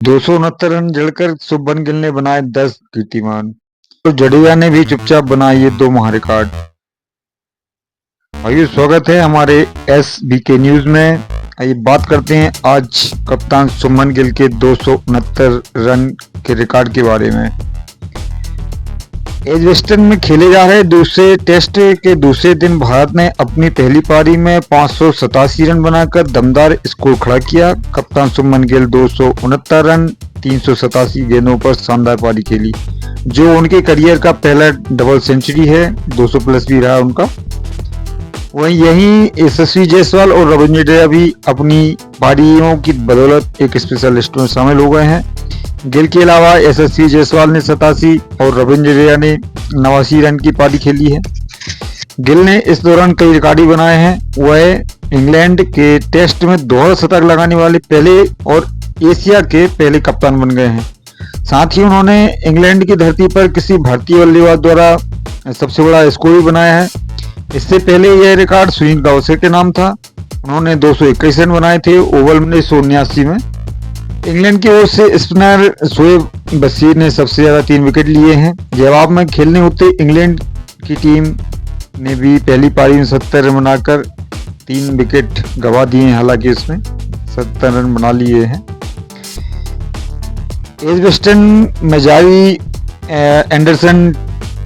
269 run जड़कर Shubman Gill ने बनाए 10 कीर्तिमान, तो जडेजा ने भी चुपचाप बनाए ये 2 महारिकॉर्ड। भाइयों, स्वागत है हमारे SBK न्यूज में। आइए बात करते हैं आज कप्तान शुभमन गिल के 269 रन के रिकॉर्ड के बारे में। एजबेस्टन में खेले जा रहे दूसरे टेस्ट के दूसरे दिन भारत ने अपनी पहली पारी में 587 रन बनाकर दमदार स्कोर खड़ा किया। कप्तान शुभमन गिल 269 रन 387 गेंदों पर शानदार पारी खेली, जो उनके करियर का पहला डबल सेंचुरी है। 200 प्लस भी रहा उनका। वहीं यहीं यशस्वी जायसवाल और रविंद्र जडेजा भी अपनी पारियों की बदौलत एक स्पेशल लिस्ट में शामिल हो गए हैं। गिल के अलावा यशस्वी जायसवाल ने 87 और रविंद्र जडेजा ने 89 रन की पारी खेली है। गिल ने इस दौरान कई रिकॉर्ड बनाए हैं। वह इंग्लैंड के टेस्ट में 200 शतक लगाने वाले पहले और एशिया के पहले कप्तान बन गए हैं। साथ ही उन्होंने इंग्लैंड की धरती पर किसी भारतीय बल्लेबाज द्वारा सबसे बड़ा स्कोर भी बनाया है। इससे पहले यह रिकॉर्ड सुनील गावस्कर के नाम था। उन्होंने 221 रन बनाए थे ओवल 1979 में। इंग्लैंड की ओर से स्पिनर शोएब बशीर ने सबसे ज्यादा 3 विकेट लिए हैं। जवाब में खेलने होते इंग्लैंड की टीम ने भी पहली पारी में 70 रन बनाकर 3 विकेट गंवा दिए हैं। हालांकि इसमें 70 रन बना लिए हैं। एजबेस्टन में जारी एंडरसन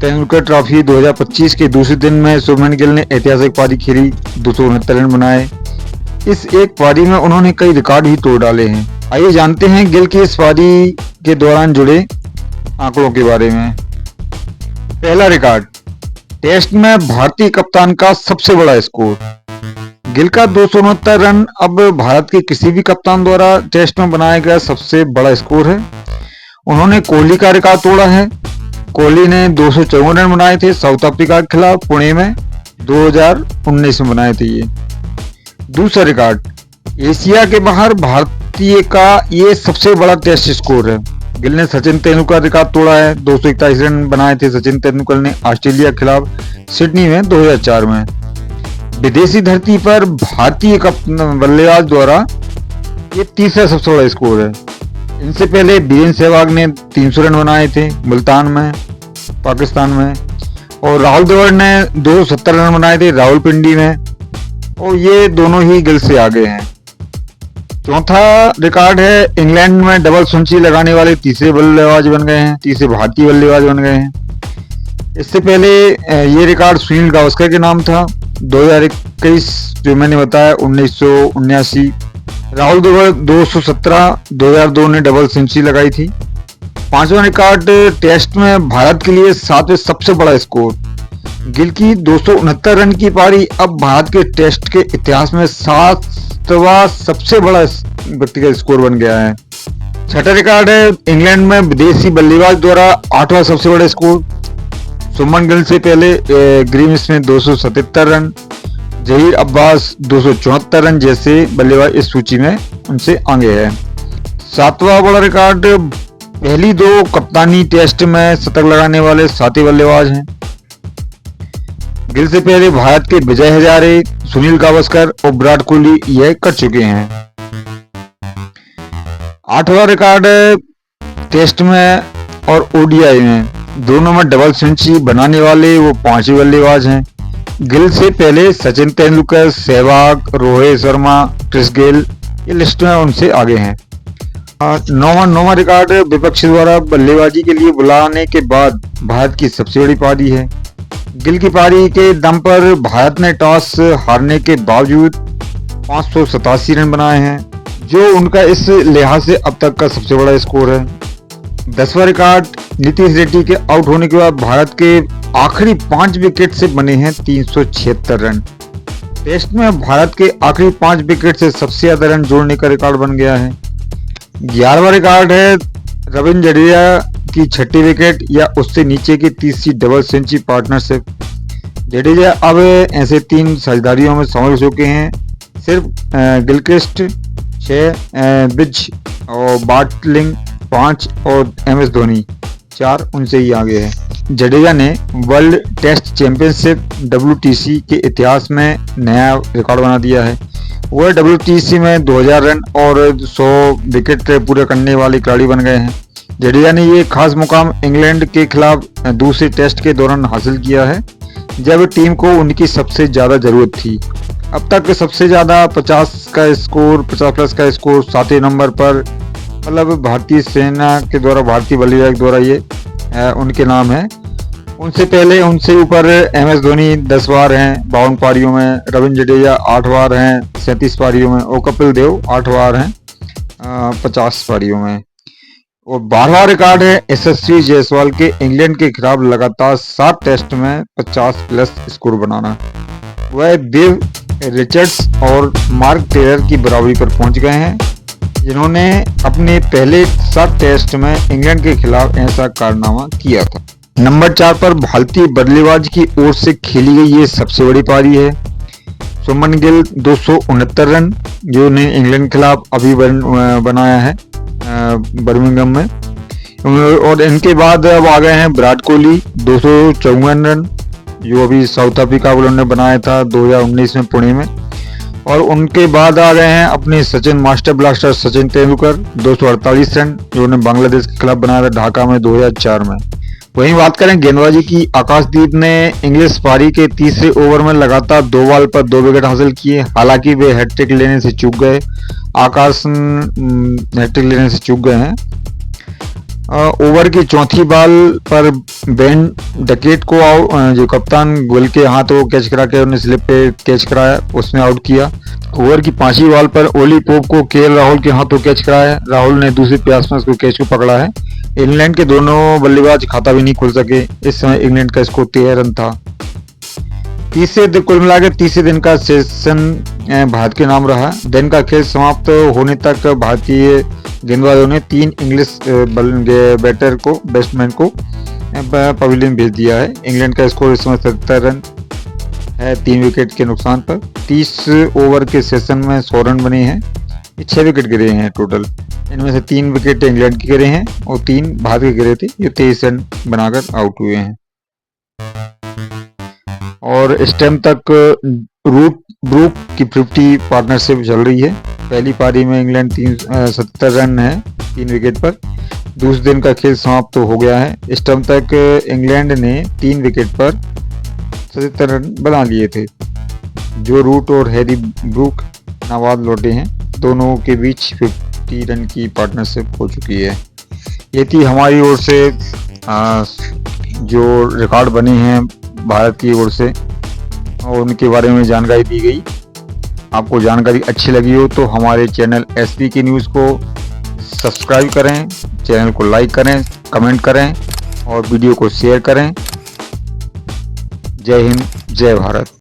तेंदुलकर ट्रॉफी 2025 के दूसरे दिन में शुभमन गिल ने ऐतिहासिक पारी खेली, 269 रन बनाए। इस एक पारी में उन्होंने कई रिकॉर्ड भी तोड़ डाले हैं। आइए जानते हैं गिल की इस पारी के दौरान जुड़े आंकड़ों के बारे में। पहला रिकॉर्ड, टेस्ट में भारतीय कप्तान का सबसे बड़ा स्कोर। गिल का 269 रन अब भारत के किसी भी कप्तान द्वारा टेस्ट में बनाया गया सबसे बड़ा स्कोर है। उन्होंने कोहली का रिकॉर्ड तोड़ा है। कोहली ने 254 रन बनाए थे साउथ अफ्रीका के खिलाफ पुणे में 2019 में बनाए थे ये। दूसरा रिकॉर्ड, एशिया के बाहर भारतीय का ये सबसे बड़ा टेस्ट स्कोर है। गिल ने सचिन तेंदुलकर रिकॉर्ड तोड़ा है। 241 रन बनाए थे सचिन तेंदुलकर ने ऑस्ट्रेलिया के खिलाफ सिडनी में 2004 में। विदेशी धरती पर भारतीय बल्लेबाज द्वारा ये तीसरा सबसे बड़ा स्कोर है। इनसे पहले वीरेंद्र सहवाग ने 300 रन बनाए थे मुल्तान में, पाकिस्तान में, और राहुल द्रविड़ ने 270 रन बनाए थे रावलपिंडी में, और ये दोनों ही गिल से आगे हैं। चौथा रिकॉर्ड है, इंग्लैंड में डबल सेंचुरी लगाने वाले तीसरे बल्लेबाज बन गए हैं, तीसरे भारतीय बल्लेबाज बन गए हैं। इससे पहले ये रिकॉर्ड सुनील गावस्कर के नाम था 2021, जो मैंने बताया 1979। राहुल द्रविड़ 217, 2002 ने डबल सेंचुरी लगाई थी। पांचवा रिकॉर्ड, टेस्ट में भारत के लिए 7वें सबसे बड़ा स्कोर। गिल की 269 रन की पारी अब भारत के टेस्ट के इतिहास में 7वां सबसे बड़ा व्यक्तिगत स्कोर बन गया है। छठा रिकॉर्ड है, इंग्लैंड में विदेशी बल्लेबाज द्वारा 8वां सबसे बड़ा स्कोर। शुभमन गिल से पहले green Smith 277 run, Zaheer Abbas 274 run जैसे बल्लेबाज इस सूची में उनसे आगे है। 7वां बड़ा रिकॉर्ड, पहली 2 कप्तानी टेस्ट में शतक लगाने वाले 7 बल्लेबाज हैं। गिल से पहले भारत के विजय हजारे, सुनील गावस्कर और विराट कोहली यह कर चुके हैं। 8वां रिकॉर्ड, टेस्ट में और ODI में दोनों में डबल सेंचुरी बनाने वाले वो 5 बल्लेबाज हैं। गिल से पहले सचिन तेंदुलकर, सहवाग, रोहित शर्मा, क्रिस गेल ये लिस्ट में उनसे आगे हैं। 9वां रिकॉर्ड, विपक्ष द्वारा बल्लेबाजी के लिए बुलाने के बाद भारत की सबसे बड़ी पारी है। गिल की पारी के दम पर भारत ने टॉस हारने के बावजूद 587 रन बनाए हैं, जो उनका इस लिहाज से अब तक का सबसे बड़ा स्कोर है। 10वां रिकॉर्ड, नीतीश रेड्डी के आउट होने के बाद भारत के आखिरी 5 विकेट से बने हैं 376 रन। टेस्ट में भारत के आखिरी 5 विकेट से सबसे ज्यादा रन जोड़ने का रिकॉर्ड बन गया है। 11वां रिकॉर्ड है, रविंद्र जडेजा की 6ठी विकेट या उससे नीचे की तीसरी डबल सेंचुरी पार्टनरशिप। जडेजा अब ऐसे 3 साझेदारियों में शामिल हो चुके हैं। सिर्फ गिलक्रिस्ट 6, ब्रिज और बाटलिंग 5 और MS धोनी 4 उनसे ही आगे है। जडेजा ने वर्ल्ड टेस्ट चैंपियनशिप WTC के इतिहास में नया रिकॉर्ड बना दिया है। वह WTC में 2000 रन और 100 विकेट पूरे करने वाले खिलाड़ी बन गए हैं। जडेजा ने ये खास मुकाम इंग्लैंड के खिलाफ दूसरे टेस्ट के दौरान हासिल किया है, जब टीम को उनकी सबसे ज़्यादा ज़रूरत थी। अब तक सबसे ज़्यादा 50 प्लस का स्कोर 7वें नंबर पर, मतलब भारतीय सेना के द्वारा, भारतीय बल्लेबाज द्वारा ये उनके नाम है। उनसे पहले उनसे ऊपर MS धोनी 10 बार हैं 52 पारियों में, रविंद्र जडेजा 8 बार हैं 37 पारियों में और कपिल देव 8 बार हैं 50 पारियों में। और 12वां रिकॉर्ड है यशस्वी जायसवाल के इंग्लैंड के खिलाफ लगातार 7 टेस्ट में 50 प्लस स्कोर बनाना। वह बिव रिचर्ड्स और मार्क टेलर की बराबरी पर पहुंच गए हैं, जिन्होंने अपने पहले 7 टेस्ट में इंग्लैंड के खिलाफ ऐसा कारनामा किया था। नंबर 4 पर भारतीय बल्लेबाज की ओर से खेली गई ये सबसे बड़ी पारी है। सुमन गिल 269 रन, जो ने इंग्लैंड के खिलाफ अभी बनाया है बर्मिंघम में। और इनके बाद अब आ गए हैं विराट कोहली 254 रन, जो अभी साउथ अफ्रीका उन्होंने बनाया था 2019 में पुणे में। और उनके बाद आ गए हैं अपने Sachin master blaster Sachin Tendulkar 248 run, जो उन्होंने बांग्लादेश के खिलाफ बनाया था ढाका में 2004 में। वहीं बात करें गेंदबाजी की, आकाशदीप ने इंग्लिश पारी के तीसरे ओवर में लगातार 2 बॉल पर 2 विकेट हासिल किए। हालांकि वे हैट्रिक लेने से चूक गए। आकाश हैट्रिक लेने से चूक गए हैं। ओवर की चौथी बॉल पर बेन डकेट को जो कप्तान गुल के हाथों कैच करा के उन्हें स्लिप पे कैच कराया, उसने आउट किया। ओवर की 5वीं बॉल पर ओली पोप को KL राहुल के हाथों कैच कराया। राहुल ने दूसरे प्रयास में उसको कैच को पकड़ा है। इंग्लैंड के दोनों बल्लेबाज खाता भी नहीं खोल सके। इस समय इंग्लैंड का स्कोर 13 रन था। कुल मिलाकर तीसरे दिन का सेशन भारत के नाम रहा। दिन का खेल समाप्त होने तक भारतीय गेंदबाजों ने 3 इंग्लिश बैट्समैन को पवेलियन भेज दिया है। इंग्लैंड का स्कोर इस समय 77 रन है 3 विकेट के नुकसान पर। 30 ओवर के सेशन में 100 रन बने हैं। 6 विकेट गिरे हैं टोटल, इनमें से 3 विकेट इंग्लैंड के गिरे हैं और 3 भारत के गिरे थे, जो 23 रन बनाकर आउट हुए हैं। और इस टाइम तक रूट ब्रूक की 50 पार्टनरशिप चल रही है। पहली पारी में इंग्लैंड 70 रन है 3 विकेट पर। दूसरे दिन का खेल समाप्त हो गया है। इस टाइम तक इंग्लैंड ने 3 विकेट पर 77 रन बना लिए थे। जो रूट और हैरी ब्रूक नाबाद लौटे हैं, दोनों के बीच 50 रन की पार्टनरशिप हो चुकी है। ये थी हमारी ओर से जो रिकॉर्ड बने हैं भारत की ओर से, और उनके बारे में जानकारी दी गई। आपको जानकारी अच्छी लगी हो तो हमारे चैनल SBK न्यूज़ को सब्सक्राइब करें, चैनल को लाइक करें, कमेंट करें और वीडियो को शेयर करें। जय हिंद, जय भारत।